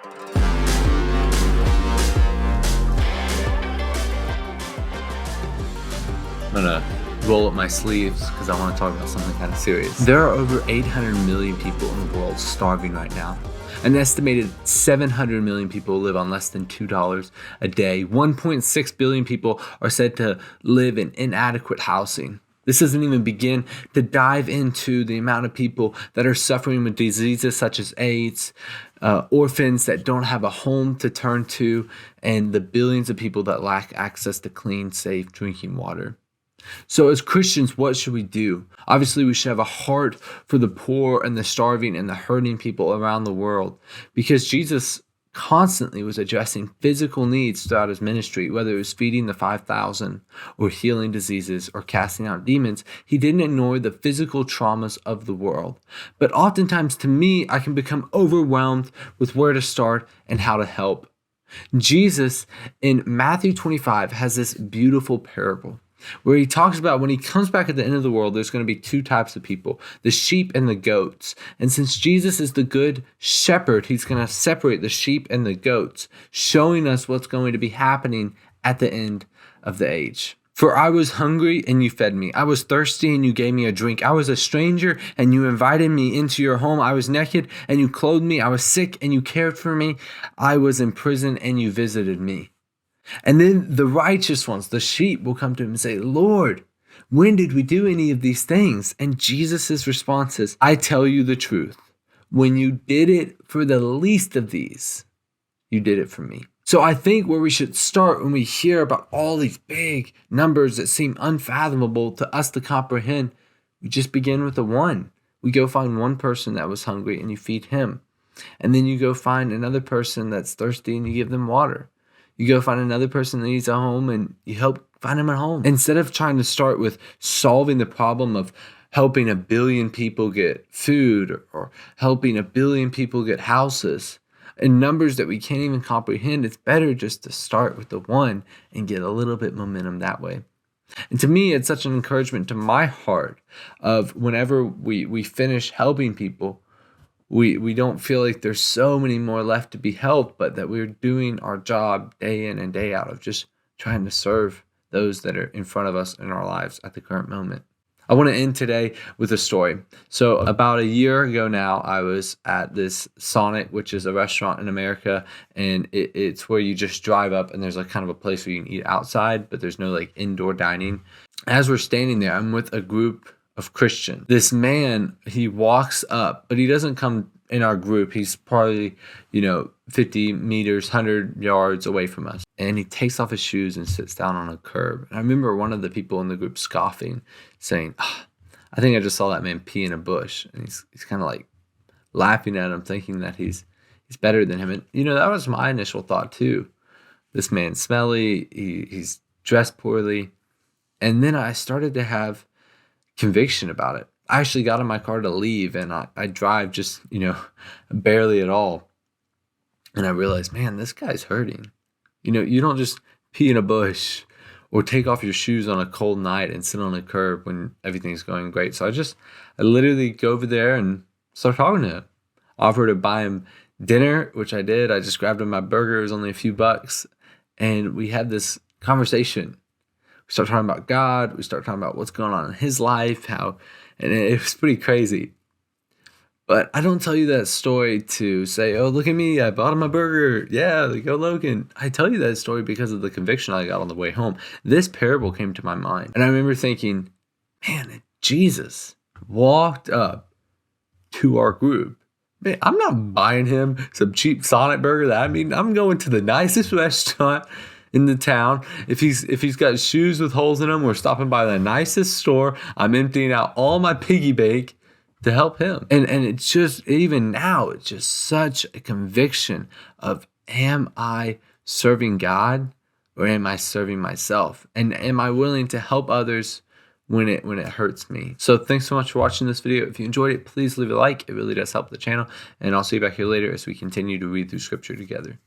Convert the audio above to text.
I'm gonna roll up my sleeves because I want to talk about something kind of serious. There are over 800 million people in the world starving right now. An estimated 700 million people live on less than $2 a day. 1.6 billion people are said to live in inadequate housing. This doesn't even begin to dive into the amount of people that are suffering with diseases such as AIDS, orphans that don't have a home to turn to, and the billions of people that lack access to clean, safe drinking water. So as Christians, what should we do? Obviously, we should have a heart for the poor and the starving and the hurting people around the world, because Jesus constantly was addressing physical needs throughout his ministry, whether it was feeding the 5,000 or healing diseases or casting out demons. He didn't ignore the physical traumas of the world. But oftentimes, to me, I can become overwhelmed with where to start and how to help. Jesus in Matthew 25 has this beautiful parable where he talks about when he comes back at the end of the world, there's going to be two types of people, the sheep and the goats. And since Jesus is the good shepherd, he's going to separate the sheep and the goats, showing us what's going to be happening at the end of the age. For I was hungry and you fed me. I was thirsty and you gave me a drink. I was a stranger and you invited me into your home. I was naked and you clothed me. I was sick and you cared for me. I was in prison and you visited me. And then the righteous ones, the sheep, will come to him and say, Lord, when did we do any of these things? And Jesus' response is, I tell you the truth. When you did it for the least of these, you did it for me. So I think where we should start when we hear about all these big numbers that seem unfathomable to us to comprehend, we just begin with the one. We go find one person that was hungry and you feed him. And then you go find another person that's thirsty and you give them water. You go find another person that needs a home and you help find them a home. Instead of trying to start with solving the problem of helping 1 billion people get food or helping 1 billion people get houses and numbers that we can't even comprehend, it's better just to start with the one and get a little bit momentum that way. And to me, it's such an encouragement to my heart of whenever we finish helping people, we don't feel like there's so many more left to be helped, but that we're doing our job day in and day out of just trying to serve those that are in front of us in our lives at the current moment. I want to end today with a story. So about a year ago now, I was at this Sonic, which is a restaurant in America, and it's where you just drive up and there's like kind of a place where you can eat outside, but there's no like indoor dining. As we're standing there, I'm with a group of Christian. This man, he walks up, but he doesn't come in our group. He's probably, 50 meters, 100 yards away from us. And he takes off his shoes and sits down on a curb. And I remember one of the people in the group scoffing, saying, I think I just saw that man pee in a bush. And he's kind of like laughing at him, thinking that he's better than him. And, that was my initial thought too. This man's smelly, he's dressed poorly. And then I started to have conviction about it. I actually got in my car to leave and I drive just, barely at all. And I realized, man, this guy's hurting. You don't just pee in a bush or take off your shoes on a cold night and sit on a curb when everything's going great. So I literally go over there and start talking to him. Offered to buy him dinner, which I did. I just grabbed him my burger. It was only a few bucks. And we had this conversation. We start talking about God. We start talking about what's going on in his life, and it was pretty crazy. But I don't tell you that story to say, oh, look at me, I bought him a burger. Yeah, go Logan. I tell you that story because of the conviction I got on the way home. This parable came to my mind. And I remember thinking, man, Jesus walked up to our group. Man, I'm not buying him some cheap Sonic burger. I'm going to the nicest restaurant in the town. If he's got shoes with holes in them, we're stopping by the nicest store. I'm emptying out all my piggy bank to help him. And it's just, even now, it's just such a conviction of, am I serving God or am I serving myself? And am I willing to help others when it hurts me? So thanks so much for watching this video. If you enjoyed it, please leave a like. It really does help the channel. And I'll see you back here later as we continue to read through scripture together.